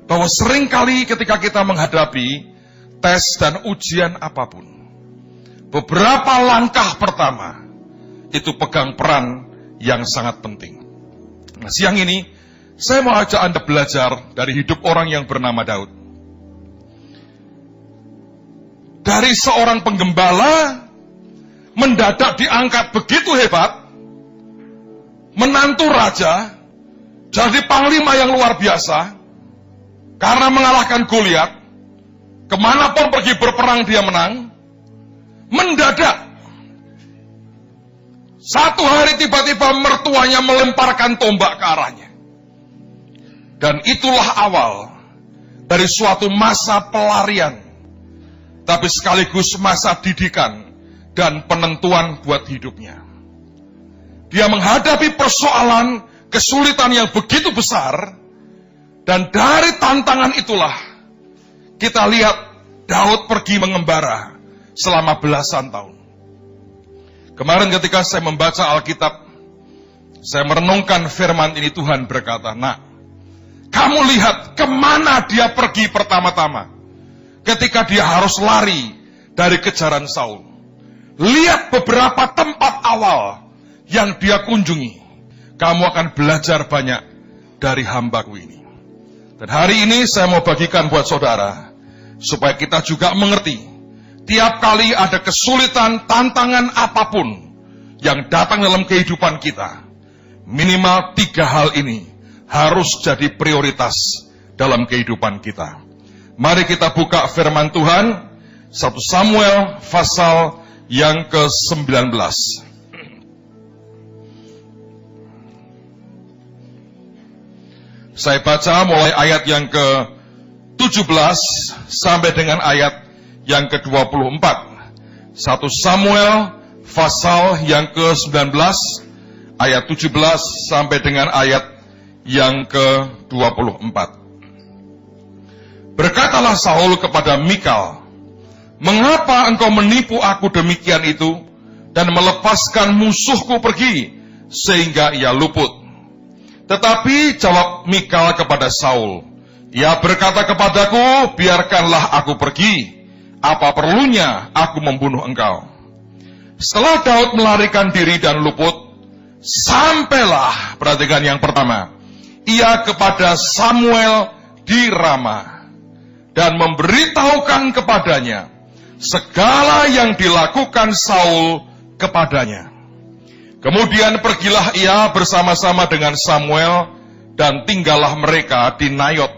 bahwa seringkali ketika kita menghadapi tes dan ujian apapun, beberapa langkah pertama itu pegang peran yang sangat penting. Nah, siang ini saya mau ajak Anda belajar dari hidup orang yang bernama Daud. Dari seorang penggembala mendadak diangkat begitu hebat, menantu raja, jadi panglima yang luar biasa, karena mengalahkan Goliat, kemanapun pergi berperang dia menang. Mendadak, satu hari tiba-tiba mertuanya melemparkan tombak ke arahnya. Dan itulah awal dari suatu masa pelarian, tapi sekaligus masa didikan dan penentuan buat hidupnya. Dia menghadapi persoalan, kesulitan yang begitu besar, dan dari tantangan itulah kita lihat Daud pergi mengembara selama belasan tahun. Kemarin ketika saya membaca Alkitab, saya merenungkan firman ini, Tuhan berkata, "Nak, kamu lihat kemana dia pergi pertama-tama ketika dia harus lari dari kejaran Saul. Lihat beberapa tempat awal yang dia kunjungi. Kamu akan belajar banyak dari hambaku ini." Dan hari ini saya mau bagikan buat saudara, supaya kita juga mengerti, tiap kali ada kesulitan, tantangan apapun yang datang dalam kehidupan kita, minimal 3 hal ini harus jadi prioritas dalam kehidupan kita. Mari kita buka firman Tuhan, 1 Samuel pasal yang ke-19. Saya baca mulai ayat yang ke-17 sampai dengan ayat yang ke-24. 1 Samuel pasal yang ke-19 ayat 17 sampai dengan ayat yang ke-24. Berkatalah Saul kepada Mikal, "Mengapa engkau menipu aku demikian itu dan melepaskan musuhku pergi sehingga ia luput?" Tetapi jawab Mikal kepada Saul, "Ia berkata kepadaku, biarkanlah aku pergi. Apa perlunya aku membunuh engkau?" Setelah Daud melarikan diri dan luput, sampailah, perhatikan yang pertama, ia kepada Samuel di Rama dan memberitahukan kepadanya segala yang dilakukan Saul kepadanya. Kemudian pergilah ia bersama-sama dengan Samuel dan tinggallah mereka di Nayot.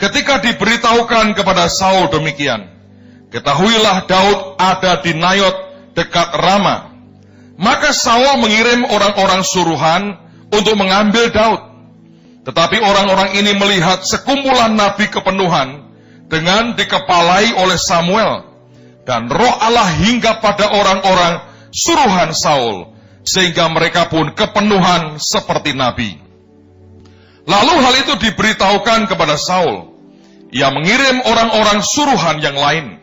Ketika diberitahukan kepada Saul demikian, ketahuilah Daud ada di Nayot dekat Rama. Maka Saul mengirim orang-orang suruhan untuk mengambil Daud. Tetapi orang-orang ini melihat sekumpulan nabi kepenuhan dengan dikepalai oleh Samuel, dan roh Allah hinggap pada orang-orang suruhan Saul, sehingga mereka pun kepenuhan seperti nabi. Lalu hal itu diberitahukan kepada Saul. Ia mengirim orang-orang suruhan yang lain,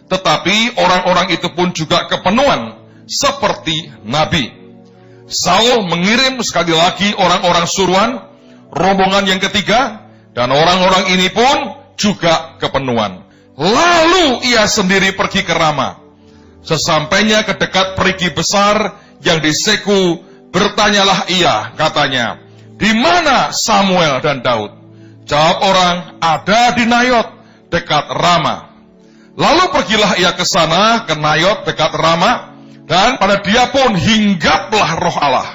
tetapi orang-orang itu pun juga kepenuhan seperti nabi. Saul mengirim sekali lagi orang-orang suruhan, rombongan yang ketiga, dan orang-orang ini pun juga kepenuhan. Lalu ia sendiri pergi ke Rama. Sesampainya ke dekat perigi besar yang di Seku, bertanyalah ia, katanya, "Di mana Samuel dan Daud?" Jawab orang, "Ada di Nayot dekat Rama." Lalu pergilah ia ke sana, ke Nayot dekat Rama, dan pada dia pun hinggaplah roh Allah.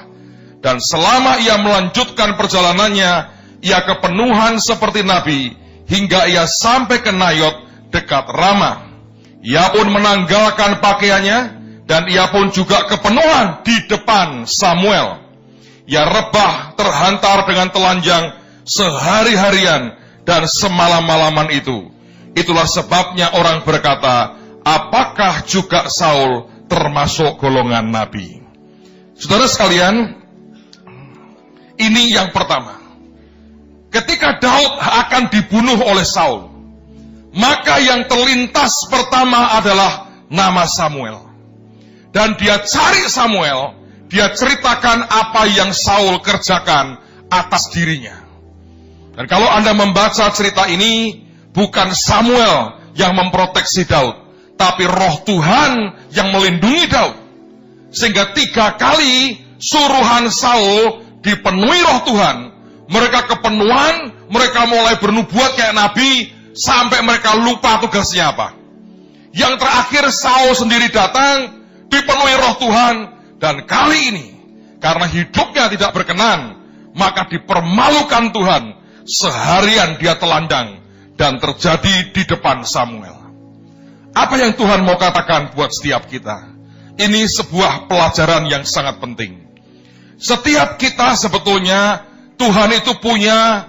Dan selama ia melanjutkan perjalanannya, ia kepenuhan seperti nabi, hingga ia sampai ke Nayot dekat Rama. Ia pun menanggalkan pakaiannya, dan ia pun juga kepenuhan di depan Samuel. Ia rebah terhantar dengan telanjang sehari-harian dan semalam-malaman itu. Itulah sebabnya orang berkata, apakah juga Saul termasuk golongan nabi? Saudara sekalian, ini yang pertama. Ketika Daud akan dibunuh oleh Saul, maka yang terlintas pertama adalah nama Samuel. Dan dia cari Samuel, dia ceritakan apa yang Saul kerjakan atas dirinya. Dan kalau Anda membaca cerita ini, bukan Samuel yang memproteksi Daud, tapi roh Tuhan yang melindungi Daud. Sehingga 3 kali suruhan Saul dipenuhi roh Tuhan. Mereka kepenuhan, mereka mulai bernubuat kayak nabi, sampai mereka lupa tugasnya apa. Yang terakhir Saul sendiri datang, dipenuhi roh Tuhan, dan kali ini, karena hidupnya tidak berkenan, maka dipermalukan Tuhan. Seharian dia telandang, dan terjadi di depan Samuel. Apa yang Tuhan mau katakan buat setiap kita? Ini sebuah pelajaran yang sangat penting. Setiap kita sebetulnya, Tuhan itu punya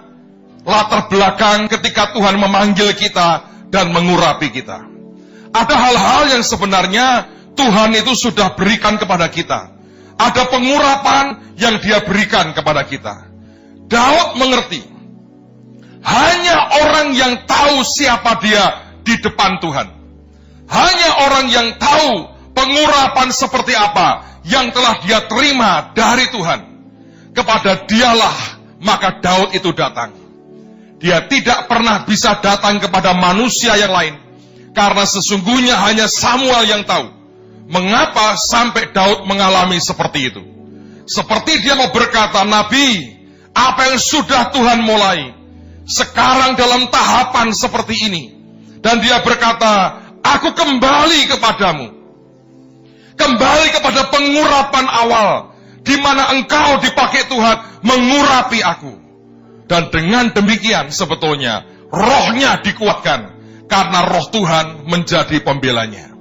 latar belakang ketika Tuhan memanggil kita dan mengurapi kita. Ada hal-hal yang sebenarnya Tuhan itu sudah berikan kepada kita. Ada pengurapan yang Dia berikan kepada kita. Daud mengerti, hanya orang yang tahu siapa dia di depan Tuhan. Hanya orang yang tahu pengurapan seperti apa yang telah dia terima dari Tuhan. Kepada dialah maka Daud itu datang. Dia tidak pernah bisa datang kepada manusia yang lain. Karena sesungguhnya hanya Samuel yang tahu mengapa sampai Daud mengalami seperti itu. Seperti dia mau berkata, Nabi, apa yang sudah Tuhan mulai, sekarang dalam tahapan seperti ini. Dan dia berkata, aku kembali kepadamu. Kembali kepada pengurapan awal, di mana engkau dipakai Tuhan mengurapi aku. Dan dengan demikian sebetulnya rohnya dikuatkan, karena roh Tuhan menjadi pembelanya.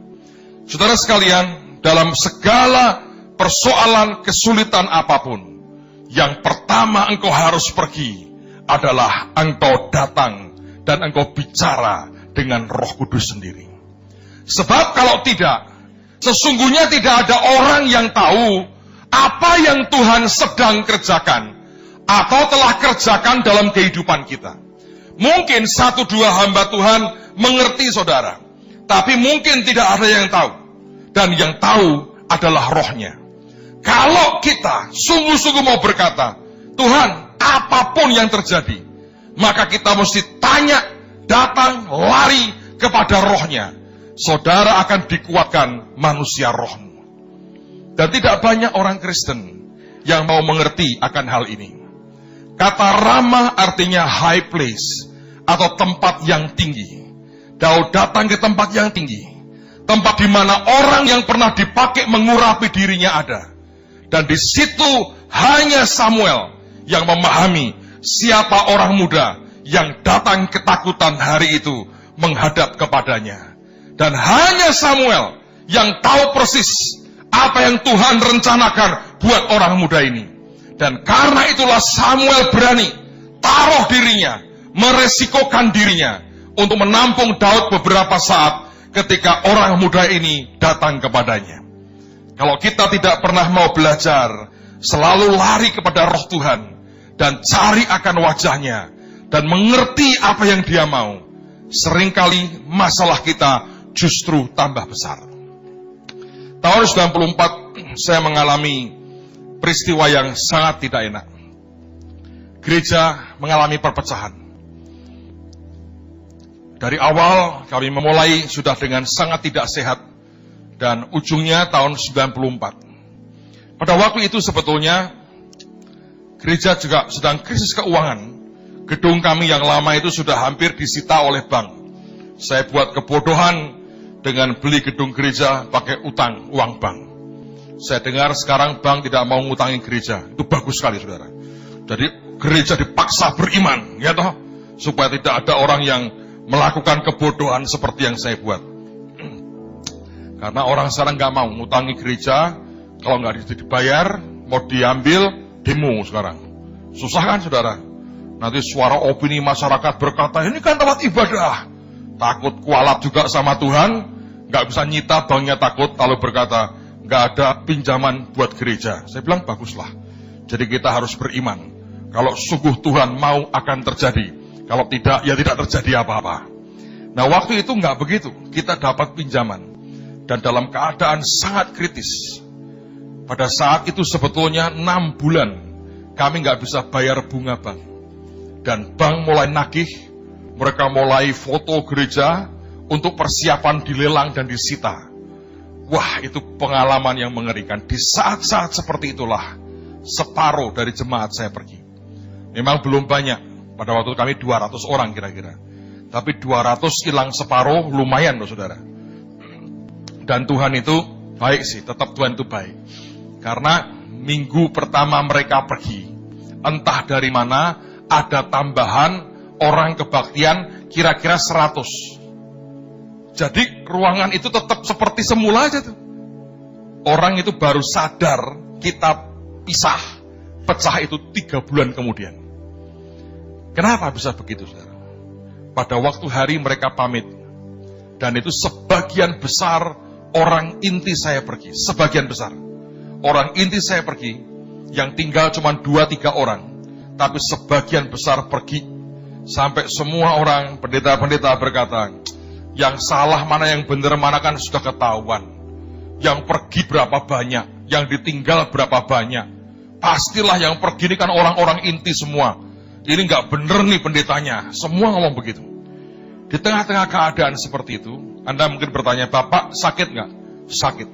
Saudara sekalian, dalam segala persoalan kesulitan apapun, yang pertama engkau harus pergi adalah engkau datang dan engkau bicara dengan Roh Kudus sendiri. Sebab kalau tidak, sesungguhnya tidak ada orang yang tahu apa yang Tuhan sedang kerjakan atau telah kerjakan dalam kehidupan kita. Mungkin 1-2 hamba Tuhan mengerti saudara, tapi mungkin tidak ada yang tahu. Dan yang tahu adalah rohnya. Kalau kita sungguh-sungguh mau berkata, Tuhan, apapun yang terjadi, maka kita mesti tanya, datang, lari kepada rohnya. Saudara akan dikuatkan manusia rohmu. Dan tidak banyak orang Kristen yang mau mengerti akan hal ini. Kata Rama artinya high place, atau tempat yang tinggi. Daud datang ke tempat yang tinggi, tempat di mana orang yang pernah dipakai mengurapi dirinya ada. Dan di situ hanya Samuel yang memahami siapa orang muda yang datang ketakutan hari itu menghadap kepadanya. Dan hanya Samuel yang tahu persis apa yang Tuhan rencanakan buat orang muda ini. Dan karena itulah Samuel berani taruh dirinya, meresikokan dirinya untuk menampung Daud beberapa saat ketika orang muda ini datang kepadanya. Kalau kita tidak pernah mau belajar, selalu lari kepada roh Tuhan dan cari akan wajahnya dan mengerti apa yang Dia mau, seringkali masalah kita justru tambah besar. Tahun 94 saya mengalami peristiwa yang sangat tidak enak. Gereja mengalami perpecahan. Dari awal kami memulai sudah dengan sangat tidak sehat, dan ujungnya tahun 94. Pada waktu itu sebetulnya gereja juga sedang krisis keuangan. Gedung kami yang lama itu sudah hampir disita oleh bank. Saya buat kebodohan dengan beli gedung gereja pakai utang uang bank. Saya dengar sekarang bank tidak mau ngutangi gereja. Itu bagus sekali saudara. Jadi gereja dipaksa beriman, ya toh, supaya tidak ada orang yang melakukan kebodohan seperti yang saya buat. Karena orang sekarang nggak mau ngutangi gereja, kalau nggak dibayar, mau diambil, demo sekarang. Susah kan saudara? Nanti suara opini masyarakat berkata, ini kan tempat ibadah. Takut kualat juga sama Tuhan, nggak bisa nyita banknya takut, lalu berkata, nggak ada pinjaman buat gereja. Saya bilang baguslah. Jadi kita harus beriman. Kalau sungguh Tuhan mau akan terjadi. Kalau tidak, ya tidak terjadi apa-apa. Nah waktu itu nggak begitu. Kita dapat pinjaman. Dan dalam keadaan sangat kritis. Pada saat itu sebetulnya 6 bulan kami nggak bisa bayar bunga bank. Dan bank mulai nagih, mereka mulai foto gereja untuk persiapan dilelang dan disita. Wah, itu pengalaman yang mengerikan. Di saat-saat seperti itulah separuh dari jemaat saya pergi. Memang belum banyak, pada waktu kami 200 orang kira-kira. Tapi 200 hilang separuh, lumayan loh saudara. Dan Tuhan itu baik sih, tetap Tuhan itu baik. Karena minggu pertama mereka pergi, entah dari mana, ada tambahan orang kebaktian kira-kira 100. Jadi ruangan itu tetap seperti semula aja tuh. Orang itu baru sadar kita pisah, pecah itu 3 bulan kemudian. Kenapa bisa begitu saudara? Pada waktu hari mereka pamit, dan itu sebagian besar orang inti saya pergi, sebagian besar. Orang inti saya pergi, yang tinggal cuma 2-3 orang, tapi sebagian besar pergi. Sampai semua orang, pendeta-pendeta berkata, yang salah mana yang benar mana kan sudah ketahuan. Yang pergi berapa banyak, yang ditinggal berapa banyak. Pastilah yang pergi ini kan orang-orang inti semua. Ini nggak bener nih pendetanya, semua ngomong begitu. Di tengah-tengah keadaan seperti itu, Anda mungkin bertanya, Bapak sakit nggak? Sakit.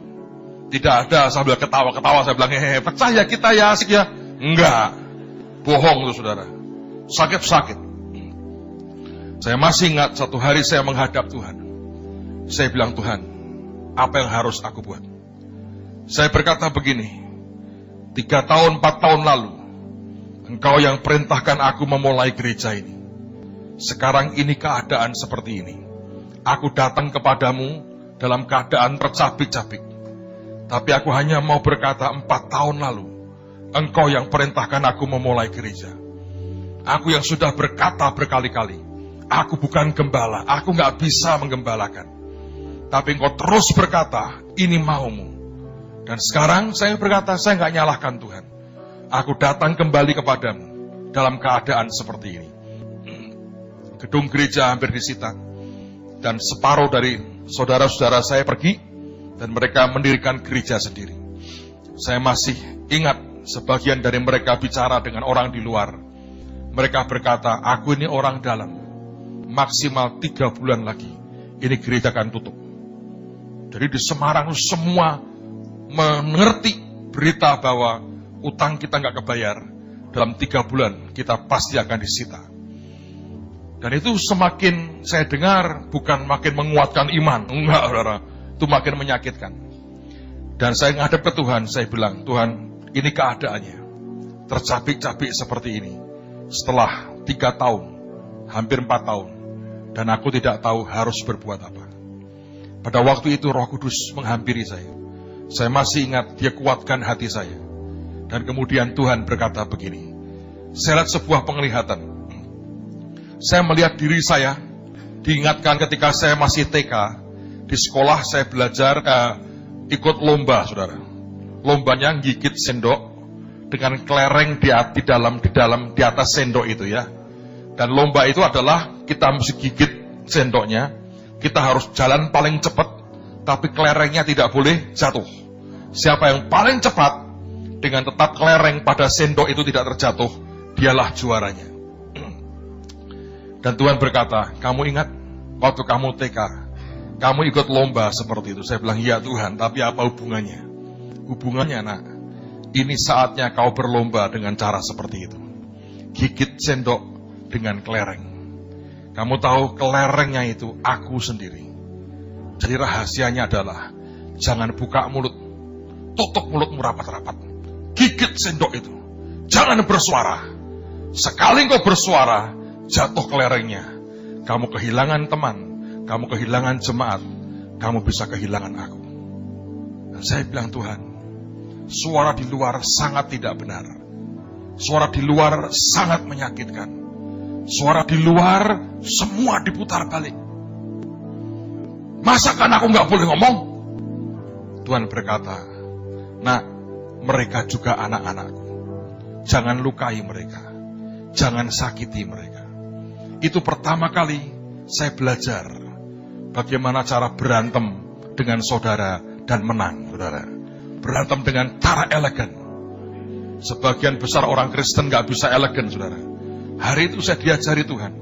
Tidak ada sambil ketawa-ketawa, saya bilang, pecah ya kita ya, asik ya. Enggak. Bohong tuh saudara. Sakit-sakit. Saya masih ingat satu hari saya menghadap Tuhan. Saya bilang, Tuhan, apa yang harus aku buat? Saya berkata begini, 3 tahun, 4 tahun lalu, Engkau yang perintahkan aku memulai gereja ini. Sekarang ini keadaan seperti ini. Aku datang kepadamu dalam keadaan tercabik-cabik. Tapi aku hanya mau berkata 4 tahun lalu, Engkau yang perintahkan aku memulai gereja. Aku yang sudah berkata berkali-kali, aku bukan gembala, aku gak bisa menggembalakan. Tapi Engkau terus berkata, ini maumu. Dan sekarang saya berkata, saya gak nyalahkan Tuhan. Aku datang kembali kepadamu dalam keadaan seperti ini. Gedung gereja hampir disita. Dan separuh dari saudara-saudara saya pergi, dan mereka mendirikan gereja sendiri. Saya masih ingat sebagian dari mereka bicara dengan orang di luar. Mereka berkata, aku ini orang dalam. Maksimal 3 bulan lagi, ini gereja akan tutup. Jadi di Semarang semua mengerti berita bahwa utang kita nggak kebayar, dalam 3 bulan kita pasti akan disita. Dan itu semakin saya dengar, bukan makin menguatkan iman, enggak saudara, itu makin menyakitkan. Dan saya ngadep ke Tuhan, saya bilang, Tuhan, ini keadaannya, tercabik-cabik seperti ini, setelah 3 tahun, hampir 4 tahun, dan aku tidak tahu harus berbuat apa. Pada waktu itu Roh Kudus menghampiri saya. Saya masih ingat dia kuatkan hati saya. Dan kemudian Tuhan berkata begini. Saya lihat sebuah penglihatan. Saya melihat diri saya, diingatkan ketika saya masih TK. Di sekolah saya belajar ikut lomba, saudara. Lombanya gigit sendok dengan kelereng di atas sendok itu ya. Dan lomba itu adalah kita mesti gigit sendoknya, kita harus jalan paling cepat, tapi kelerengnya tidak boleh jatuh. Siapa yang paling cepat dengan tetap kelereng pada sendok itu tidak terjatuh, dialah juaranya. Dan Tuhan berkata, kamu ingat waktu kamu TK, kamu ikut lomba seperti itu. Saya bilang, iya Tuhan, tapi apa hubungannya? Hubungannya nak, ini saatnya kau berlomba dengan cara seperti itu. Gigit sendok dengan kelereng. Kamu tahu kelerengnya itu aku sendiri. Jadi rahasianya adalah, jangan buka mulut, tutup mulutmu rapat-rapat. Gigit sendok itu. Jangan bersuara. Sekali kau bersuara, jatuh kelerengnya. Kamu kehilangan teman, kamu kehilangan jemaat, kamu bisa kehilangan aku. Dan saya bilang, Tuhan, suara di luar sangat tidak benar. Suara di luar sangat menyakitkan. Suara di luar semua diputar balik. Masakan aku nggak boleh ngomong? Tuhan berkata, nah, mereka juga anak-anakku. Jangan lukai mereka. Jangan sakiti mereka. Itu pertama kali saya belajar bagaimana cara berantem dengan saudara dan menang, saudara. Berantem dengan cara elegan. Sebagian besar orang Kristen nggak bisa elegan, saudara. Hari itu saya diajari Tuhan.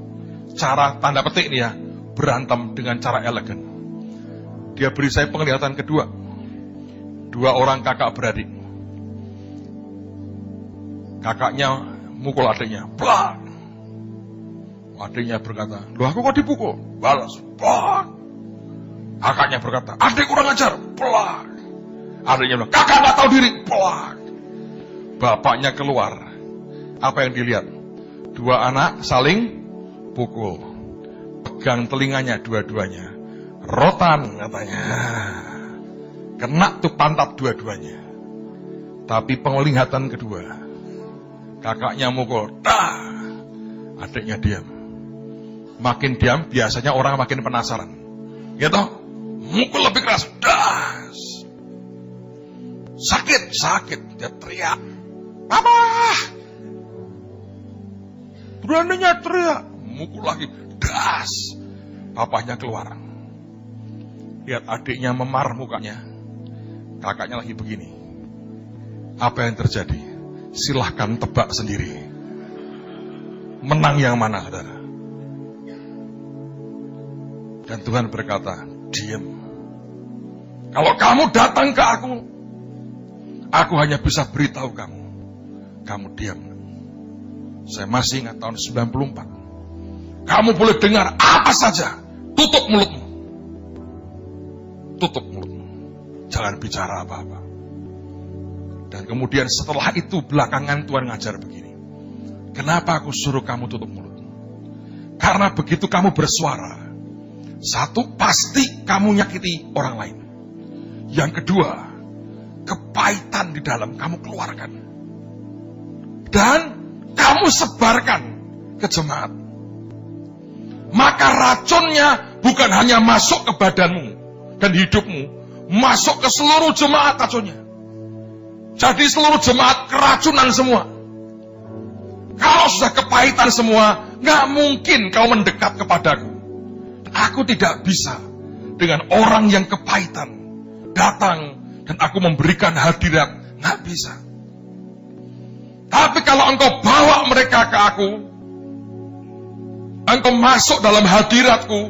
Cara tanda petik nih ya, berantem dengan cara elegan. Dia beri saya penglihatan kedua. 2 orang kakak beradik. Kakaknya mukul adiknya. Blah. Adiknya berkata, loh aku kok dipukul? Balas. Blah. Kakaknya berkata, adik kurang ajar. Blah. Adiknya bilang, kakak gak tahu diri. Blah. Bapaknya keluar. Apa yang dilihat? 2 anak saling pukul. Pegang telinganya dua-duanya. Rotan katanya. Kena tuh pantat dua-duanya. Tapi penglihatan kedua. Kakaknya mukul. Dah. Adiknya diam. Makin diam biasanya orang makin penasaran. Gitu. Mukul lebih keras. Das. Sakit. Dia teriak. Papa. Beraninya teriak. Mukul lagi. Das. Papanya keluar. Lihat adiknya memar mukanya. Kakaknya lagi begini. Apa yang terjadi? Silahkan tebak sendiri. Menang yang mana, saudara? Dan Tuhan berkata, diam. Kalau kamu datang ke aku hanya bisa beritahu kamu. Kamu diam. Saya masih ingat tahun 94. Kamu boleh dengar apa saja. Tutup mulutmu. Tutup mulutmu. Jangan bicara apa-apa. Dan kemudian setelah itu belakangan Tuhan ngajar begini. Kenapa aku suruh kamu tutup mulutmu? Karena begitu kamu bersuara, 1, pasti kamu nyakiti orang lain. Yang kedua, kepahitan di dalam kamu keluarkan. Dan kamu sebarkan ke jemaat. Maka racunnya bukan hanya masuk ke badanmu dan hidupmu, masuk ke seluruh jemaat racunnya. Jadi seluruh jemaat keracunan semua. Kalau sudah kepahitan semua, gak mungkin kau mendekat kepadaku. Aku tidak bisa dengan orang yang kepahitan datang dan aku memberikan hadirat. Gak bisa. Tapi kalau engkau bawa mereka ke aku, engkau masuk dalam hadiratku,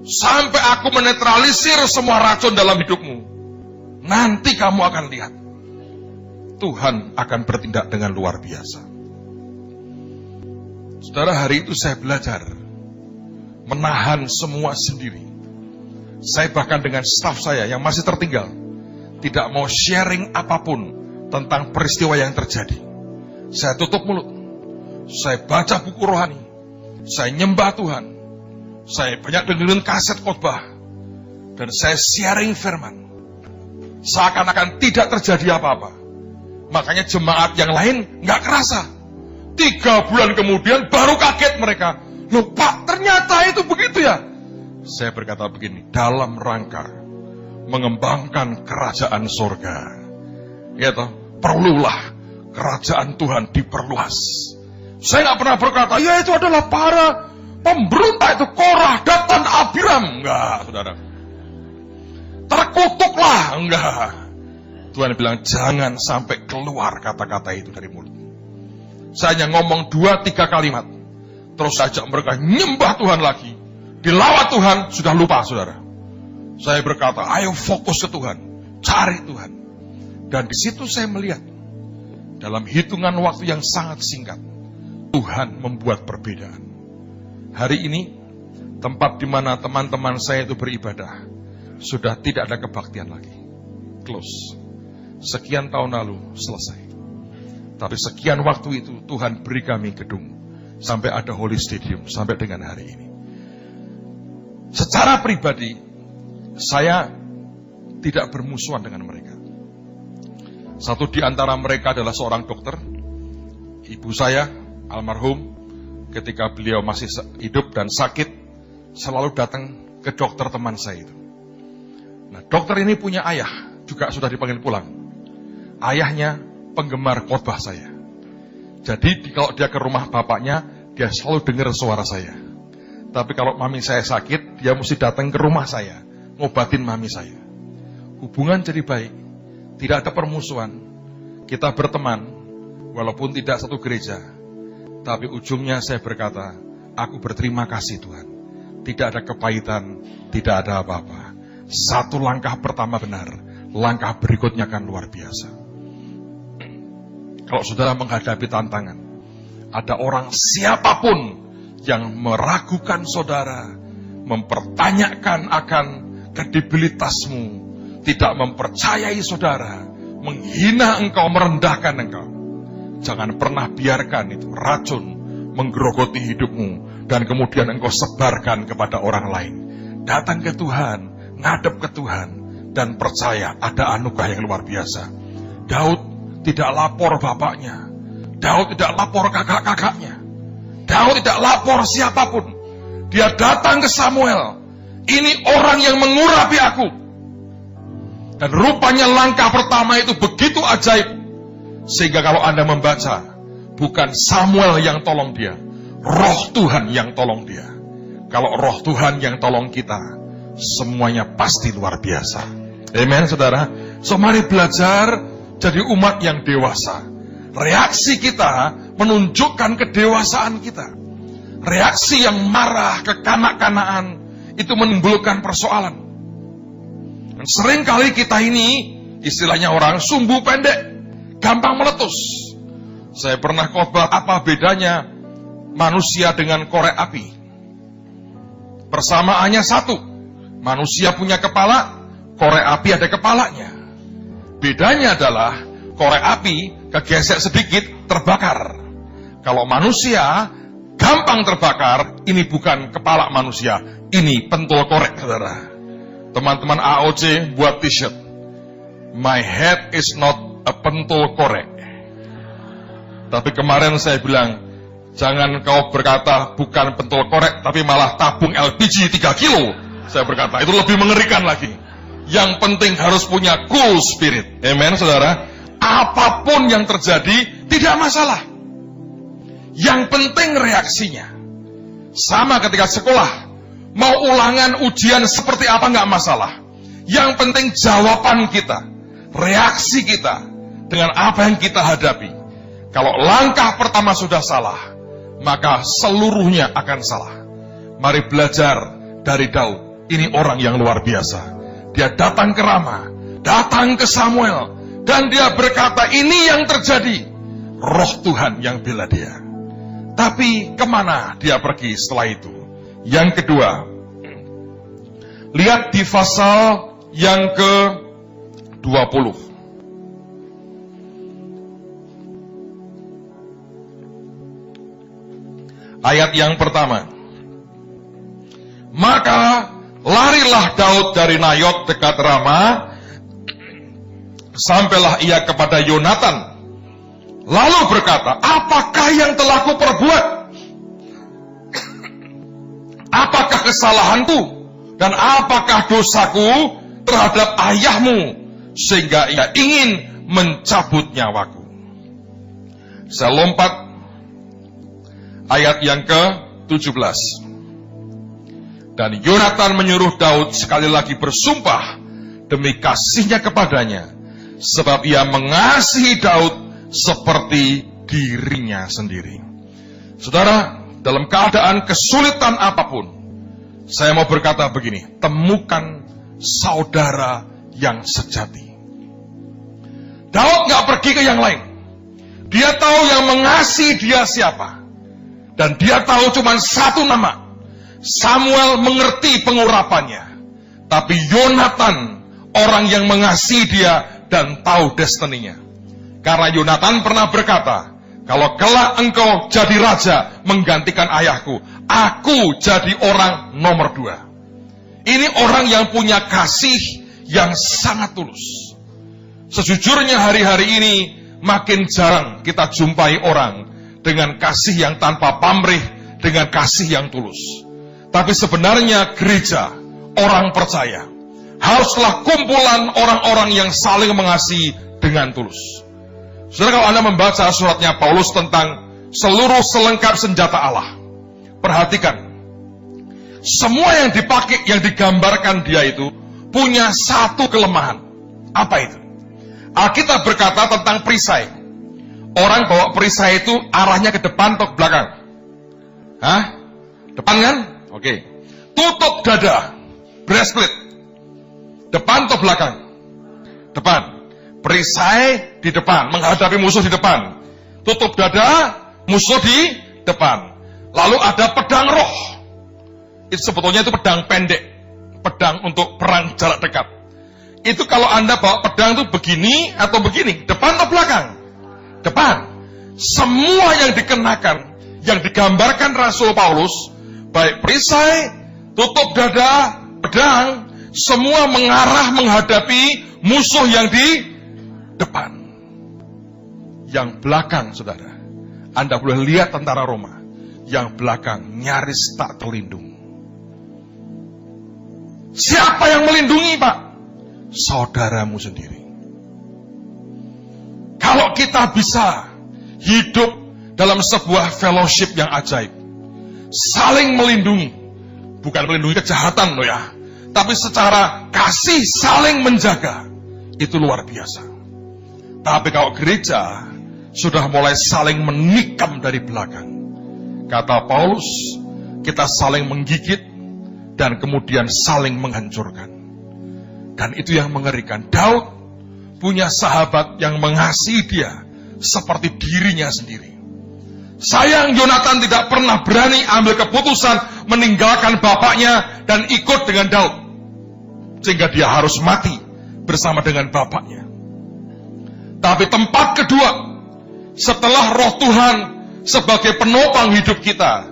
sampai aku menetralisir semua racun dalam hidupmu, nanti kamu akan lihat Tuhan akan bertindak dengan luar biasa. Saudara, hari itu saya belajar menahan semua sendiri. Saya bahkan dengan staf saya yang masih tertinggal tidak mau sharing apapun tentang peristiwa yang terjadi. Saya tutup mulut. Saya baca buku rohani. Saya nyembah Tuhan. Saya banyak dengerin kaset khotbah. Dan saya sharing firman. Seakan-akan tidak terjadi apa-apa. Makanya jemaat yang lain gak kerasa. 3 bulan kemudian baru kaget mereka. Loh Pak, ternyata itu begitu ya? Saya berkata begini, dalam rangka mengembangkan kerajaan surga. Ya toh, perlulah kerajaan Tuhan diperluas. Saya gak pernah berkata, ya itu adalah para pemberontak itu, Korah, Datan, Abiram. Enggak, saudara. Terkutuklah, enggak. Tuhan bilang, jangan sampai keluar kata-kata itu dari mulut. Saya hanya ngomong 2-3 kalimat. Terus ajak mereka nyembah Tuhan lagi. Dilawat Tuhan, sudah lupa, saudara. Saya berkata, ayo fokus ke Tuhan. Cari Tuhan. Dan di situ saya melihat, dalam hitungan waktu yang sangat singkat, Tuhan membuat perbedaan. Hari ini, tempat di mana teman-teman saya itu beribadah, sudah tidak ada kebaktian lagi. Close. Sekian tahun lalu, selesai. Tapi sekian waktu itu, Tuhan beri kami gedung. Sampai ada Holy Stadium, sampai dengan hari ini. Secara pribadi, saya tidak bermusuhan dengan mereka. Satu di antara mereka adalah seorang dokter. Ibu saya, almarhum, ketika beliau masih hidup dan sakit, selalu datang ke dokter teman saya itu. Nah, dokter ini punya ayah, juga sudah dipanggil pulang. Ayahnya penggemar khotbah saya. Jadi kalau dia ke rumah bapaknya, dia selalu dengar suara saya. Tapi kalau mami saya sakit, dia mesti datang ke rumah saya, ngobatin mami saya. Hubungan jadi baik, tidak ada permusuhan. Kita berteman, walaupun tidak satu gereja. Tapi ujungnya saya berkata, aku berterima kasih Tuhan. Tidak ada kepahitan, tidak ada apa-apa. Satu langkah pertama benar, langkah berikutnya kan luar biasa. Kalau saudara menghadapi tantangan, ada orang siapapun yang meragukan saudara, mempertanyakan akan kredibilitasmu, tidak mempercayai saudara, menghina engkau, merendahkan engkau. Jangan pernah biarkan itu racun menggerogoti hidupmu dan kemudian engkau sebarkan kepada orang lain. Datang ke Tuhan, ngadep ke Tuhan, dan percaya ada anugerah yang luar biasa. Daud tidak lapor bapaknya, Daud tidak lapor kakak-kakaknya, Daud tidak lapor siapapun. Dia datang ke Samuel, ini orang yang mengurapi aku. Dan rupanya langkah pertama itu begitu ajaib, sehingga kalau Anda membaca, bukan Samuel yang tolong dia, Roh Tuhan yang tolong dia. Kalau Roh Tuhan yang tolong kita, semuanya pasti luar biasa. Amen, saudara. So mari belajar jadi umat yang dewasa. Reaksi kita menunjukkan kedewasaan kita. Reaksi yang marah, kekanak-kanakan, itu menimbulkan persoalan. Dan seringkali kita ini, istilahnya orang sumbu pendek, gampang meletus. Saya pernah khotbah apa bedanya manusia dengan korek api. Persamaannya satu. Manusia punya kepala, korek api ada kepalanya. Bedanya adalah korek api kegesek sedikit terbakar. Kalau manusia gampang terbakar, ini bukan kepala manusia, ini pentul korek, saudara. Teman-teman AOC buat t-shirt. My head is not a pentul korek. Tapi kemarin saya bilang, jangan kau berkata bukan pentul korek, tapi malah tabung LPG 3 kilo. Saya berkata, itu lebih mengerikan lagi. Yang penting harus punya cool spirit. Amen, saudara. Apapun yang terjadi, tidak masalah. Yang penting reaksinya. Sama ketika sekolah, mau ulangan ujian seperti apa nggak masalah. Yang penting jawaban kita, reaksi kita dengan apa yang kita hadapi. Kalau langkah pertama sudah salah, maka seluruhnya akan salah. Mari belajar dari Daud. Ini orang yang luar biasa. Dia datang ke Rama, datang ke Samuel, dan dia berkata, ini yang terjadi. Roh Tuhan yang bela dia. Tapi kemana dia pergi setelah itu? Yang kedua, lihat di pasal yang ke-20. Ayat yang pertama. Maka larilah Daud dari Nayot dekat Rama, sampailah ia kepada Yonatan, lalu berkata, apakah yang telah kuperbuat? Apakah kesalahanku? Dan apakah dosaku terhadap ayahmu, sehingga ia ingin mencabut nyawaku? Saya lompat ayat yang ke-17. Dan Yonatan menyuruh Daud sekali lagi bersumpah demi kasihnya kepadanya, sebab ia mengasihi Daud seperti dirinya sendiri. Saudara, dalam keadaan kesulitan apapun, saya mau berkata begini, temukan saudara yang sejati. Daud gak pergi ke yang lain. Dia tahu yang mengasihi dia siapa. Dan dia tahu cuma satu nama. Samuel mengerti pengurapannya. Tapi Yonatan, orang yang mengasihi dia dan tahu destininya. Karena Yonatan pernah berkata, kalau kelak engkau jadi raja menggantikan ayahku, aku jadi orang nomor 2. Ini orang yang punya kasih yang sangat tulus. Sejujurnya hari-hari ini makin jarang kita jumpai orang dengan kasih yang tanpa pamrih, dengan kasih yang tulus. Tapi sebenarnya gereja, orang percaya, haruslah kumpulan orang-orang yang saling mengasihi dengan tulus. Saudara, kalau Anda membaca suratnya Paulus tentang seluruh selengkap senjata Allah, perhatikan, semua yang dipakai, yang digambarkan dia itu, punya satu kelemahan. Apa itu? Alkitab berkata tentang perisai. Orang bawa perisai itu arahnya ke depan atau ke belakang? Hah? Depan kan? Oke. Tutup dada, breastplate. Depan atau belakang? Depan. Perisai di depan, menghadapi musuh di depan. Tutup dada, musuh di depan. Lalu ada pedang roh. Itu sebetulnya itu pedang pendek. Pedang untuk perang jarak dekat. Itu kalau Anda bawa pedang itu begini atau begini? Depan atau belakang? Depan. Semua yang dikenakan, yang digambarkan Rasul Paulus, baik perisai, tutup dada, pedang, semua mengarah menghadapi musuh yang di depan. Yang belakang, saudara, Anda boleh lihat tentara Roma. Yang belakang nyaris tak terlindung. Siapa yang melindungi, Pak? Saudaramu sendiri. Kalau kita bisa hidup dalam sebuah fellowship yang ajaib, saling melindungi, bukan melindungi kejahatan loh ya, tapi secara kasih saling menjaga, itu luar biasa. Tapi kalau gereja sudah mulai saling menikam dari belakang, kata Paulus, kita saling menggigit dan kemudian saling menghancurkan. Dan itu yang mengerikan. Daud punya sahabat yang mengasihi dia seperti dirinya sendiri. Sayang Yonatan tidak pernah berani ambil keputusan meninggalkan bapaknya dan ikut dengan Daud. Sehingga dia harus mati bersama dengan bapaknya. Tapi tempat kedua, setelah roh Tuhan sebagai penopang hidup kita,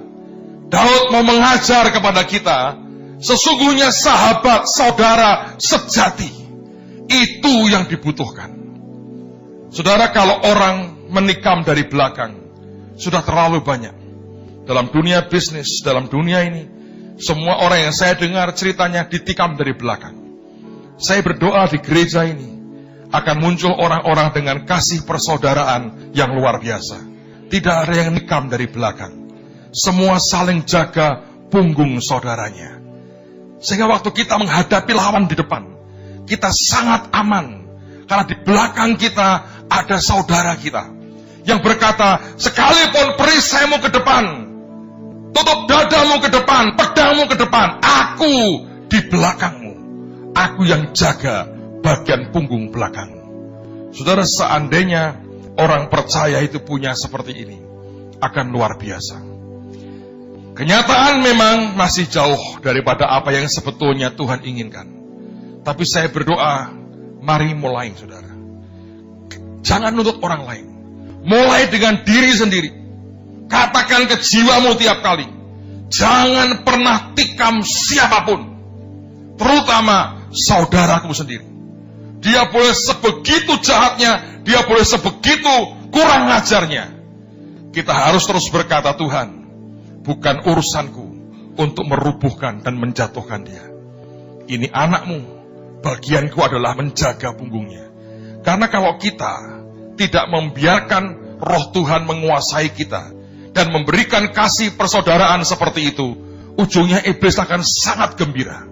Daud mau mengajar kepada kita, sesungguhnya sahabat, saudara, sejati, itu yang dibutuhkan. Saudara, kalau orang menikam dari belakang, sudah terlalu banyak. Dalam dunia bisnis, dalam dunia ini, semua orang yang saya dengar ceritanya ditikam dari belakang. Saya berdoa di gereja ini, akan muncul orang-orang dengan kasih persaudaraan yang luar biasa. Tidak ada yang nikam dari belakang. Semua saling jaga punggung saudaranya. Sehingga waktu kita menghadapi lawan di depan, kita sangat aman. Karena di belakang kita ada saudara kita yang berkata, sekalipun perisaimu ke depan, tutup dadamu ke depan, pedangmu ke depan, aku di belakangmu. Aku yang jaga bagian punggung belakangmu. Saudara, seandainya orang percaya itu punya seperti ini, akan luar biasa. Kenyataan memang masih jauh daripada apa yang sebetulnya Tuhan inginkan. Tapi saya berdoa, mari mulai, saudara. Jangan nuntut orang lain. Mulai dengan diri sendiri. Katakan ke jiwamu tiap kali, jangan pernah tikam siapapun, terutama saudaraku sendiri. Dia boleh sebegitu jahatnya, dia boleh sebegitu kurang ajarnya. Kita harus terus berkata, Tuhan, bukan urusanku untuk merubuhkan dan menjatuhkan dia. Ini anakmu, bagianku adalah menjaga punggungnya. Karena kalau kita tidak membiarkan roh Tuhan menguasai kita dan memberikan kasih persaudaraan seperti itu, ujungnya iblis akan sangat gembira.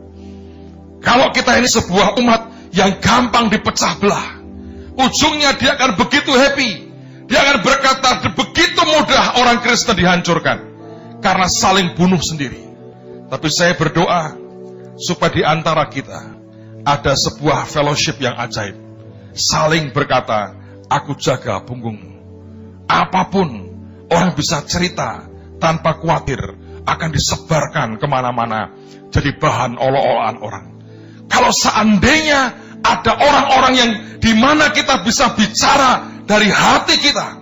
Kalau kita ini sebuah umat yang gampang dipecah belah, ujungnya dia akan begitu happy. Dia akan berkata, begitu mudah orang Kristen dihancurkan karena saling bunuh sendiri. Tapi saya berdoa supaya di antara kita ada sebuah fellowship yang ajaib. Saling berkata, aku jaga punggungmu. Apapun orang bisa cerita tanpa khawatir akan disebarkan kemana-mana jadi bahan olok-olokan orang. Kalau seandainya ada orang-orang yang dimana kita bisa bicara dari hati kita,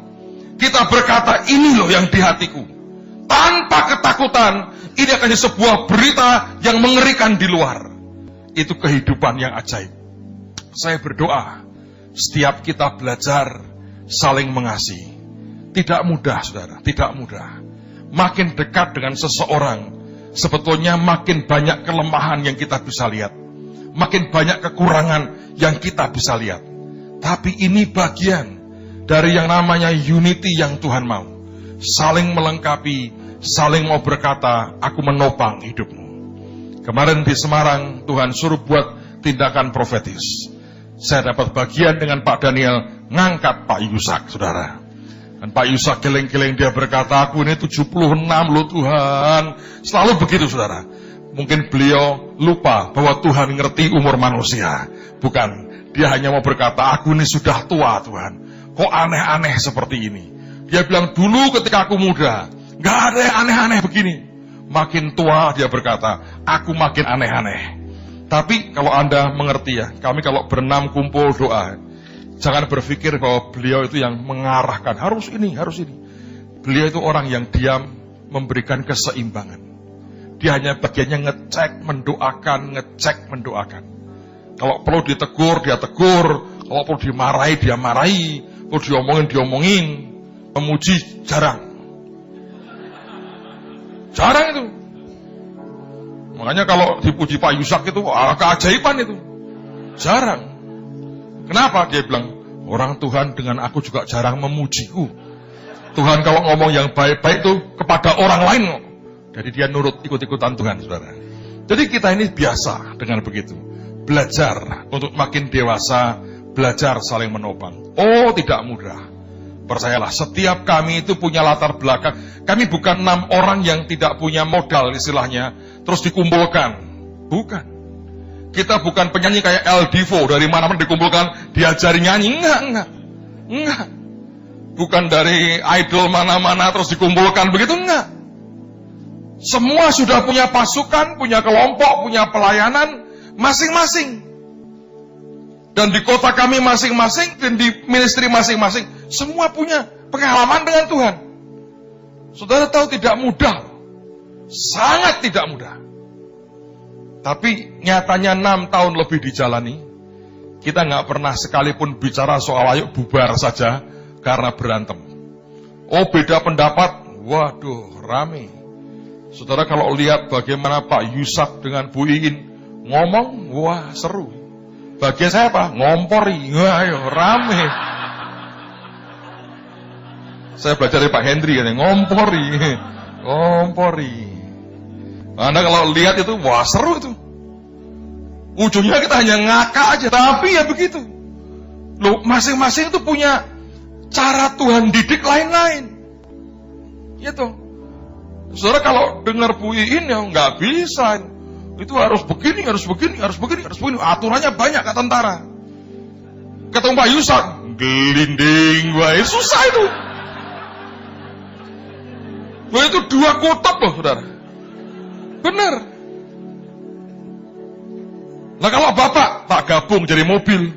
kita berkata, ini loh yang di hatiku, tanpa ketakutan, ini akan jadi sebuah berita yang mengerikan di luar. Itu kehidupan yang ajaib. Saya berdoa, setiap kita belajar saling mengasihi. Tidak mudah, saudara, tidak mudah. Makin dekat dengan seseorang, sebetulnya makin banyak kelemahan yang kita bisa lihat. Makin banyak kekurangan yang kita bisa lihat. Tapi ini bagian dari yang namanya unity yang Tuhan mau. Saling melengkapi, saling mau berkata, aku menopang hidupmu. Kemarin di Semarang, Tuhan suruh buat tindakan profetis. Saya dapat bagian dengan Pak Daniel, ngangkat Pak Yusak, saudara. Dan Pak Yusak geleng-geleng dia berkata, aku ini 76 loh Tuhan. Selalu begitu saudara. Mungkin beliau lupa bahwa Tuhan ngerti umur manusia. Bukan, dia hanya mau berkata, aku ini sudah tua Tuhan. Kok aneh-aneh seperti ini? Dia bilang, dulu ketika aku muda, gak ada yang aneh-aneh begini. Makin tua dia berkata, aku makin aneh-aneh. Tapi kalau Anda mengerti ya, kami kalau berenam kumpul doa, jangan berpikir bahwa beliau itu yang mengarahkan, harus ini, harus ini. Beliau itu orang yang diam, memberikan keseimbangan. Dia hanya bagiannya ngecek, mendoakan. Kalau perlu ditegur, dia tegur. Kalau perlu dimarahi, dia marahi. Perlu diomongin. Memuji, jarang. Jarang itu. Makanya kalau dipuji Pak Yusak itu, keajaiban itu. Jarang. Kenapa? Dia bilang, orang Tuhan dengan aku juga jarang memujiku. Tuhan kalau ngomong yang baik-baik itu kepada orang lain. Jadi dia nurut, ikut-ikutan Tuhan, saudara. Jadi kita ini biasa dengan begitu. Belajar untuk makin dewasa, belajar saling menopang. Oh, tidak mudah. Percayalah, setiap kami itu punya latar belakang. Kami bukan 6 orang yang tidak punya modal istilahnya, terus dikumpulkan. Bukan. Kita bukan penyanyi kayak El Divo, dari mana-mana dikumpulkan, diajari nyanyi. Enggak. Bukan dari idol mana-mana terus dikumpulkan, begitu enggak. Semua sudah punya pasukan, punya kelompok, punya pelayanan masing-masing. Dan di kota kami masing-masing, dan di ministry masing-masing, semua punya pengalaman dengan Tuhan. Saudara tahu tidak mudah. Sangat tidak mudah. Tapi nyatanya 6 tahun lebih dijalani, kita nggak pernah sekalipun bicara soal ayo bubar saja karena berantem. Oh, beda pendapat, waduh rame. Saudara kalau lihat bagaimana Pak Yusak dengan Bu Iin ngomong, wah seru. Bagian saya apa? Ngompori, wah ayo rame. Saya belajar dari Pak Hendri kan, ngompori. Anda kalau lihat itu, wah seru itu. Ujungnya kita hanya ngakak aja, tapi ya begitu. Loh, masing-masing itu punya cara Tuhan didik lain-lain. Gitu. Saudara kalau dengar Bu Iin ya nggak bisa. Itu harus begini. Aturannya banyak kata tentara. Ketemu Pak Yusak, gelinding, wah susah itu. Wah itu 2 kutub loh, saudara. Benar. Nah kalau bapak tak gabung jadi mobil,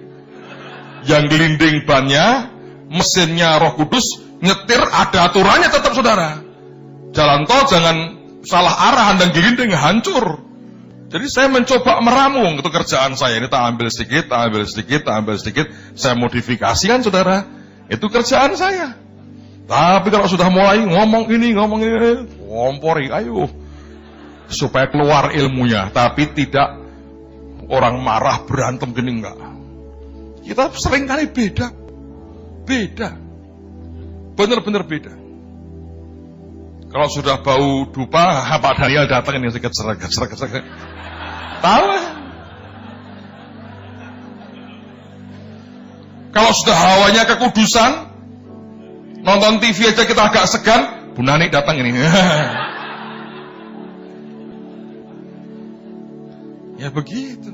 yang gelinding bannya, mesinnya Roh Kudus, nyetir ada aturannya tetap saudara. Jalan tol jangan salah arahan dan gelinding hancur. Jadi saya mencoba meramu itu kerjaan saya. Ini tak ambil sedikit, saya modifikasikan saudara. Itu kerjaan saya. Tapi kalau sudah mulai ngomong ini, ngompori, ayo. Supaya keluar ilmunya, tapi tidak orang marah berantem gini enggak. Kita seringkali beda. Benar-benar beda. Kalau sudah bau dupa, Pak Daniel datang ini serak. Tahu? Kalau sudah hawanya kekudusan, nonton TV aja kita agak segan, Bu Nani datang ini. Ya begitu.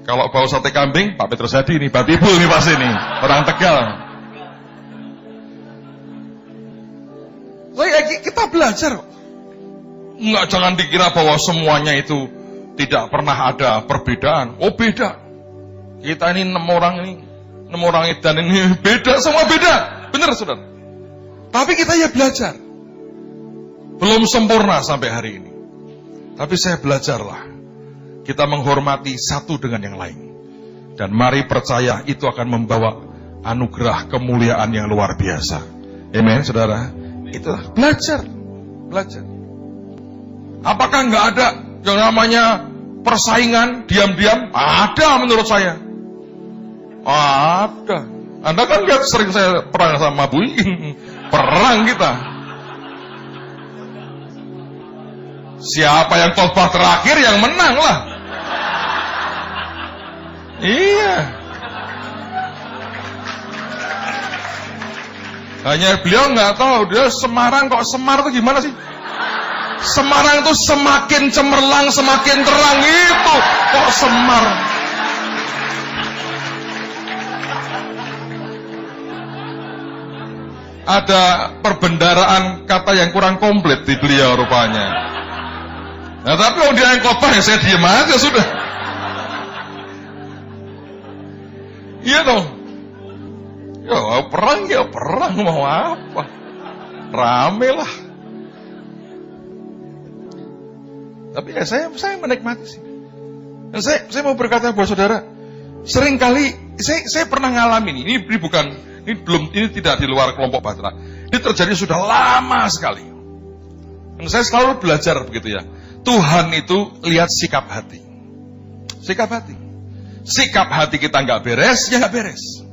Kalau bau sate kambing, Pak Petrus Hadi ini, Pak Ibu ini pasti ini, orang Tegal. Kita belajar. Enggak, jangan dikira bahwa semuanya itu tidak pernah ada perbedaan. Oh beda. Kita ini 6 orang edan ini beda, semua beda. Benar saudara. Tapi kita ya belajar. Belum sempurna sampai hari ini. Tapi saya belajarlah. Kita menghormati satu dengan yang lain. Dan mari percaya itu akan membawa anugerah kemuliaan yang luar biasa. Amen saudara. Itulah belajar. Apakah nggak ada yang namanya persaingan diam-diam? Ada menurut saya. Ada. Anda kan lihat sering saya perang sama Bu Iin. Perang kita. Siapa yang khotbah terakhir yang menang lah. Iya. Hanya beliau nggak tahu, dia Semarang kok Semar itu gimana sih? Semarang itu semakin cemerlang, semakin terang itu kok Semar. Ada perbendaraan kata yang kurang komplit di beliau rupanya. Nah tapi kalau dia yang khotbah ya saya diem aja sudah. Iya dong. Ya perang mau apa? Rame lah. Tapi ya saya menikmati sih. Dan saya mau berkata buat saudara, seringkali saya pernah ngalamin ini tidak di luar kelompok Batra. Ini terjadi sudah lama sekali. Dan saya selalu belajar begitu ya. Tuhan itu lihat sikap hati. Sikap hati. Sikap hati kita nggak beres, ya nggak beres.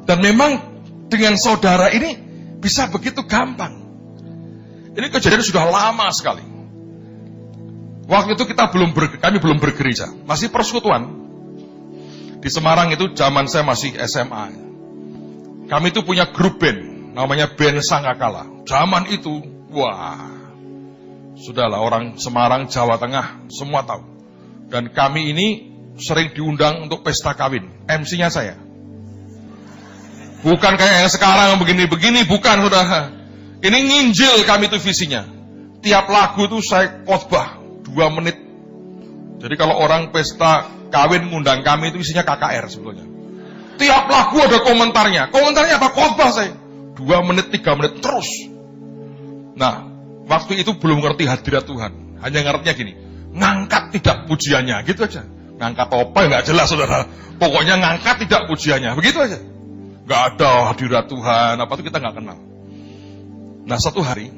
Dan memang dengan saudara ini bisa begitu gampang. Ini kejadian sudah lama sekali. Waktu itu kami belum bergereja, masih persekutuan. Di Semarang itu zaman saya masih SMA. Kami itu punya grup band, namanya Band Sangkakala. Zaman itu, wah, sudahlah orang Semarang, Jawa Tengah, semua tahu. Dan kami ini sering diundang untuk pesta kawin. MC-nya saya. Bukan kayak yang sekarang begini-begini, bukan saudara. Ini nginjil kami itu visinya. Tiap lagu itu saya khotbah 2 menit. Jadi kalau orang pesta kawin ngundang kami itu isinya KKR sebetulnya. Tiap lagu ada komentarnya. Komentarnya apa? Khotbah saya. 2 menit, 3 menit terus. Nah, waktu itu belum ngerti hadirat Tuhan. Hanya ngertinya gini, ngangkat tidak pujiannya, gitu aja. Ngangkat apa ya nggak jelas saudara. Pokoknya ngangkat tidak pujiannya, begitu aja. Nggak ada hadirat Tuhan, apa itu kita nggak kenal. Nah satu hari,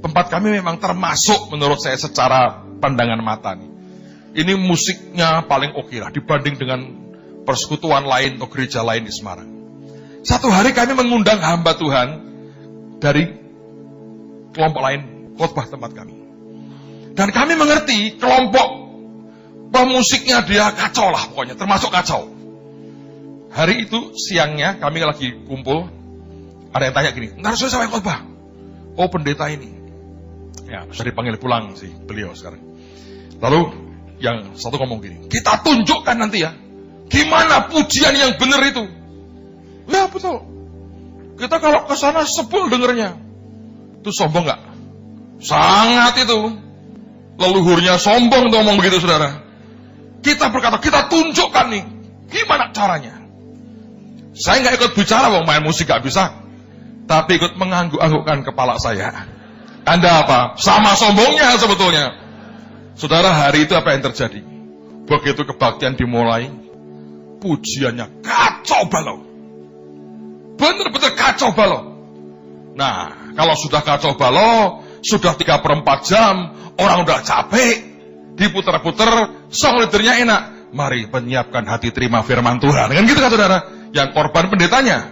tempat kami memang termasuk menurut saya secara pandangan mata nih. Ini musiknya paling oke lah dibanding dengan persekutuan lain atau gereja lain di Semarang. Satu hari kami mengundang hamba Tuhan dari kelompok lain khotbah tempat kami. Dan kami mengerti kelompok pemusiknya dia kacau lah pokoknya, termasuk kacau. Hari itu siangnya kami lagi kumpul, ada yang tanya gini, ntar saya khotbah. Oh pendeta ini. Ya, sudah dipanggil pulang sih beliau sekarang. Lalu yang satu ngomong gini, kita tunjukkan nanti ya, gimana pujian yang benar itu. Ya betul. Kita kalau ke sana sebel dengernya. Itu sombong nggak? Sangat itu. Leluhurnya sombong tuh ngomong begitu saudara. Kita berkata, kita tunjukkan nih, gimana caranya. Saya nggak ikut bicara, main musik nggak bisa. Tapi ikut mengangguk-anggukkan kepala saya. Anda apa? Sama sombongnya sebetulnya. Saudara, hari itu apa yang terjadi? Begitu kebaktian dimulai, pujiannya kacau balau. Benar-benar kacau balau. Nah, kalau sudah kacau balau, sudah 3/4 jam, orang udah capek, diputer-puter, song leadernya enak. Mari menyiapkan hati terima firman Tuhan. Kan gitu kan saudara? Yang korban pendetanya.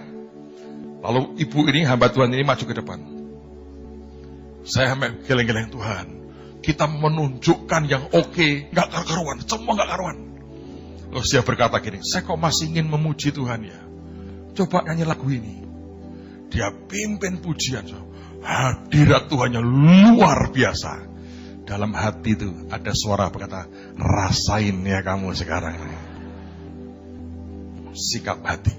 Lalu ibu ini, hamba Tuhan ini maju ke depan. Saya geleng-geleng Tuhan. Kita menunjukkan yang oke, gak karuan, semua gak karuan. Lalu dia berkata gini, saya kok masih ingin memuji Tuhan ya. Coba nyanyi lagu ini. Dia pimpin pujian. Hadirat Tuhannya luar biasa. Dalam hati itu ada suara berkata, rasain ya kamu sekarang. Sikap hati.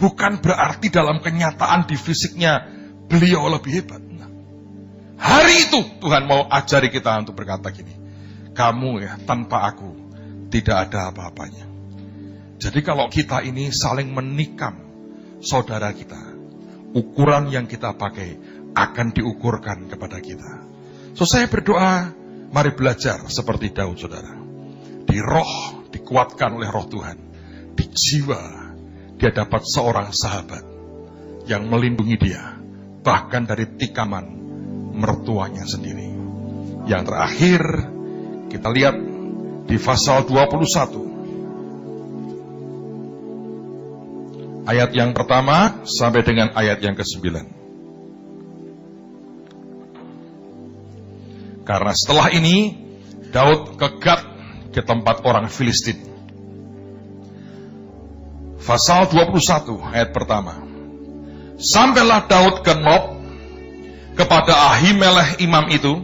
Bukan berarti dalam kenyataan di fisiknya beliau lebih hebat. Nah, hari itu Tuhan mau ajari kita untuk berkata gini, kamu ya tanpa aku tidak ada apa-apanya. Jadi kalau kita ini saling menikam saudara kita, ukuran yang kita pakai akan diukurkan kepada kita. So saya berdoa, mari belajar seperti Daud saudara. Di roh dikuatkan oleh roh Tuhan. Di jiwa dia dapat seorang sahabat yang melindungi dia. Bahkan dari tikaman mertuanya sendiri. Yang terakhir kita lihat di pasal 21. Ayat yang pertama sampai dengan ayat yang ke-9. Karena setelah ini, Daud ke Gad, ke tempat orang Filistin. Pasal 21, ayat pertama. Sampailah Daud ke Nob kepada Ahimelech imam itu.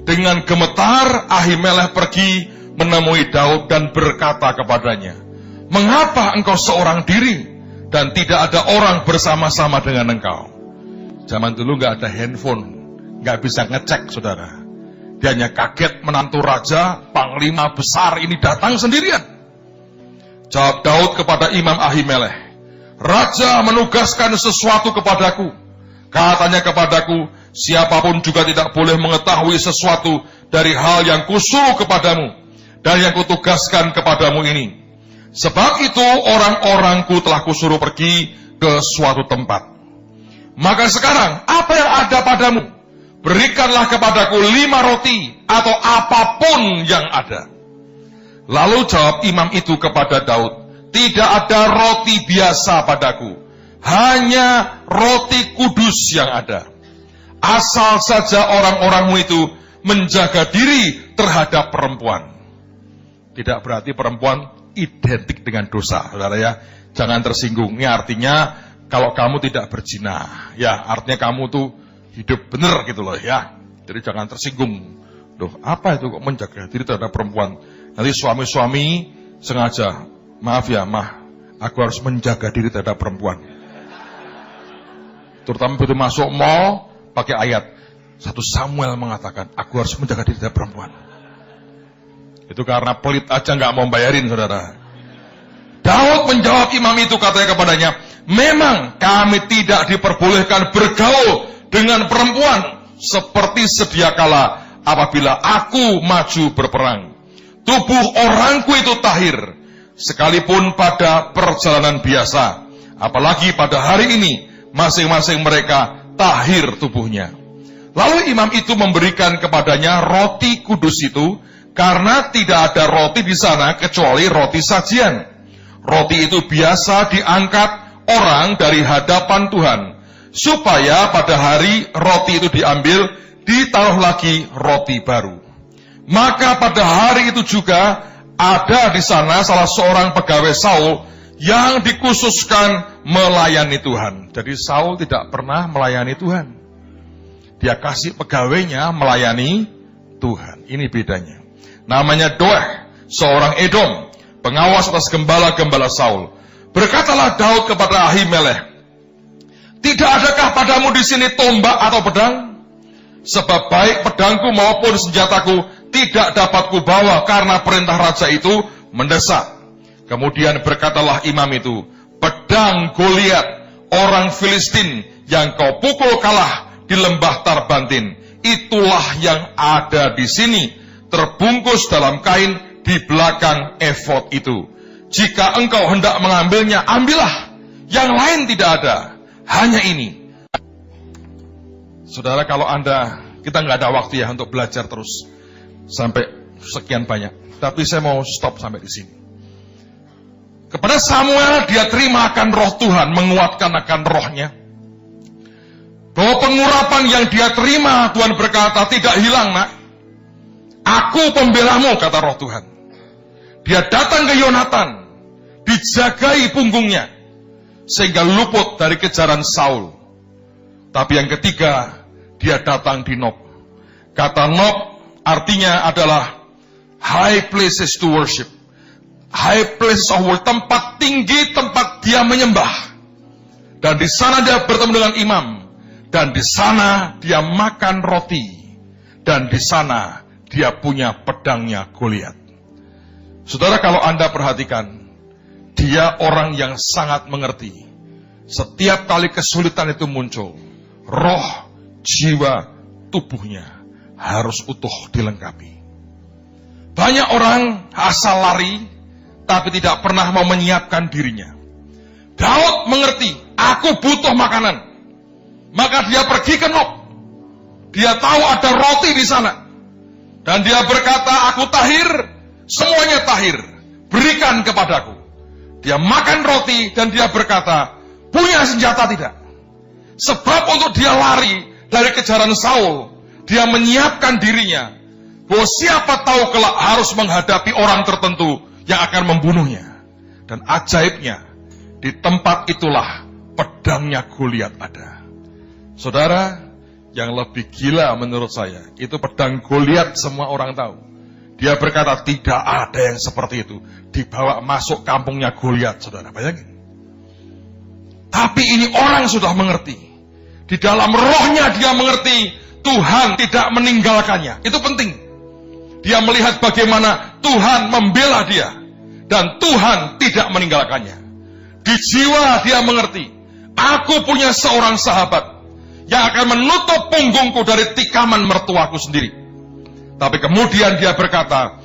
Dengan gemetar Ahimelech pergi menemui Daud dan berkata kepadanya, "Mengapa engkau seorang diri dan tidak ada orang bersama-sama dengan engkau?" Zaman dulu nggak ada handphone, nggak bisa ngecek, saudara. Dia hanya kaget menantu raja, panglima besar ini datang sendirian. Jawab Daud kepada Imam Ahimelech, "Raja menugaskan sesuatu kepadaku. Katanya kepadaku, siapapun juga tidak boleh mengetahui sesuatu dari hal yang kusuruh kepadamu dan yang kutugaskan kepadamu ini. Sebab itu orang-orangku telah kusuruh pergi ke suatu tempat. Maka sekarang apa yang ada padamu? Berikanlah kepadaku 5 roti atau apapun yang ada." Lalu jawab imam itu kepada Daud, "Tidak ada roti biasa padaku, hanya roti kudus yang ada. Asal saja orang-orangmu itu menjaga diri terhadap perempuan." Tidak berarti perempuan identik dengan dosa, saudara ya. Jangan tersinggung. Ini artinya kalau kamu tidak berzina, ya artinya kamu tuh hidup benar gitu loh ya. Jadi jangan tersinggung. Loh, apa itu kok menjaga diri terhadap perempuan? Nanti suami-suami sengaja, "Maaf ya, aku harus menjaga diri terhadap perempuan." Terutama begitu masuk mall, pakai ayat 1 Samuel mengatakan, "Aku harus menjaga diri terhadap perempuan." Itu karena pelit aja nggak mau bayarin, saudara. Daud menjawab imam itu, katanya kepadanya, "Memang kami tidak diperbolehkan bergaul dengan perempuan seperti sedia kala apabila aku maju berperang. Tubuh orangku itu tahir, sekalipun pada perjalanan biasa. Apalagi pada hari ini, masing-masing mereka tahir tubuhnya." Lalu imam itu memberikan kepadanya roti kudus itu, karena tidak ada roti di sana kecuali roti sajian. Roti itu biasa diangkat orang dari hadapan Tuhan, supaya pada hari roti itu diambil, ditaruh lagi roti baru. Maka pada hari itu juga ada di sana salah seorang pegawai Saul yang dikhususkan melayani Tuhan. Jadi Saul tidak pernah melayani Tuhan. Dia kasih pegawainya melayani Tuhan. Ini bedanya. Namanya Doeg, seorang Edom, pengawas atas gembala-gembala Saul. Berkatalah Daud kepada Ahimelech, "Tidak adakah padamu di sini tombak atau pedang? Sebab baik pedangku maupun senjataku tidak dapat kubawa karena perintah raja itu mendesak." Kemudian berkatalah imam itu, "Pedang Goliat, orang Filistin yang kau pukul kalah di lembah Tarbantin, itulah yang ada di sini, terbungkus dalam kain di belakang efod itu. Jika engkau hendak mengambilnya, ambillah. Yang lain tidak ada, hanya ini." Saudara, kalau kita nggak ada waktu ya untuk belajar terus sampai sekian banyak. Tapi saya mau stop sampai di sini. Kepada Samuel, dia terima akan roh Tuhan, menguatkan akan rohnya. Bahwa pengurapan yang dia terima, Tuhan berkata, "Tidak hilang, nak. Aku pembelamu," kata roh Tuhan. Dia datang ke Yonatan, dijagai punggungnya, sehingga luput dari kejaran Saul. Tapi yang ketiga, dia datang di Nob. Kata Nob artinya adalah high places to worship. High places of worship, tempat tinggi, tempat dia menyembah. Dan di sana dia bertemu dengan imam. Dan di sana dia makan roti. Dan di sana dia punya pedangnya Goliat. Saudara, kalau Anda perhatikan, dia orang yang sangat mengerti. Setiap kali kesulitan itu muncul, roh, jiwa, tubuhnya harus utuh dilengkapi. Banyak orang asal lari, tapi tidak pernah mau menyiapkan dirinya. Daud mengerti, aku butuh makanan. Maka dia pergi ke Nob. Dia tahu ada roti di sana. Dan dia berkata, "Aku tahir, semuanya tahir. Berikan kepadaku." Dia makan roti dan dia berkata, "Punya senjata tidak?" Sebab untuk dia lari dari kejaran Saul, dia menyiapkan dirinya. Bahwa siapa tahu kelak harus menghadapi orang tertentu yang akan membunuhnya. Dan ajaibnya, di tempat itulah pedangnya Goliat ada. Saudara, yang lebih gila menurut saya, itu pedang Goliat semua orang tahu. Dia berkata, tidak ada yang seperti itu. Dibawa masuk kampungnya Goliat, saudara, bayangin. Tapi ini orang sudah mengerti. Di dalam rohnya dia mengerti, Tuhan tidak meninggalkannya. Itu penting. Dia melihat bagaimana Tuhan membela dia. Dan Tuhan tidak meninggalkannya. Di jiwa dia mengerti, aku punya seorang sahabat yang akan menutup punggungku dari tikaman mertuaku sendiri. Tapi kemudian dia berkata,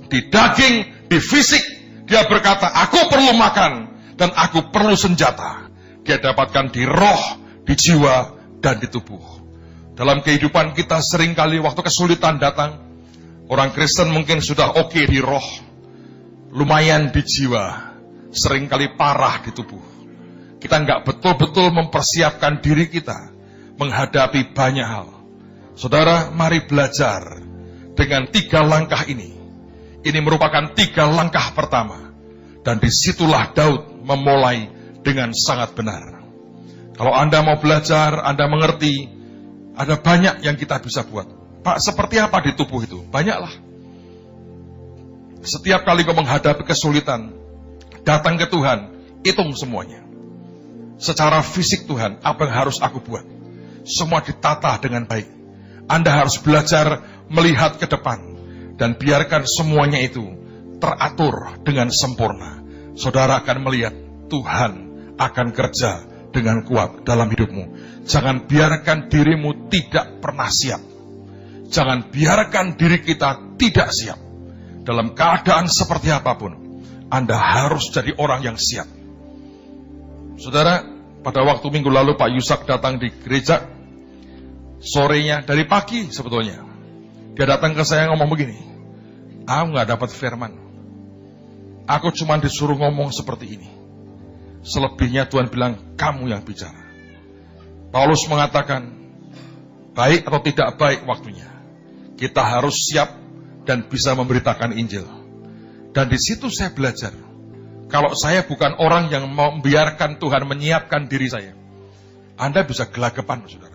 di daging, di fisik, dia berkata, aku perlu makan dan aku perlu senjata. Dia dapatkan di roh, di jiwa, dan di tubuh. Dalam kehidupan kita seringkali waktu kesulitan datang, orang Kristen mungkin sudah oke di roh, lumayan di jiwa, seringkali parah di tubuh. Kita nggak betul-betul mempersiapkan diri kita menghadapi banyak hal. Saudara, mari belajar dengan 3 langkah ini. Ini merupakan 3 langkah pertama. Dan disitulah Daud memulai dengan sangat benar. Kalau Anda mau belajar, Anda mengerti, ada banyak yang kita bisa buat. Pak, seperti apa di tubuh itu? Banyaklah. Setiap kali kau menghadapi kesulitan, datang ke Tuhan, hitung semuanya. Secara fisik Tuhan, apa yang harus aku buat? Semua ditata dengan baik. Anda harus belajar melihat ke depan, dan biarkan semuanya itu teratur dengan sempurna. Saudara akan melihat Tuhan akan kerja dengan kuat dalam hidupmu. Jangan biarkan dirimu tidak pernah siap. Jangan biarkan diri kita tidak siap. Dalam keadaan seperti apapun, Anda harus jadi orang yang siap. Saudara, pada waktu minggu lalu Pak Yusak datang di gereja, sorenya dari pagi sebetulnya. Dia datang ke saya ngomong begini, aku gak dapat firman. Aku cuma disuruh ngomong seperti ini. Selebihnya Tuhan bilang, kamu yang bicara. Paulus mengatakan, baik atau tidak baik waktunya, kita harus siap dan bisa memberitakan Injil. Dan di situ saya belajar, kalau saya bukan orang yang mau membiarkan Tuhan menyiapkan diri saya, Anda bisa gelagapan, saudara.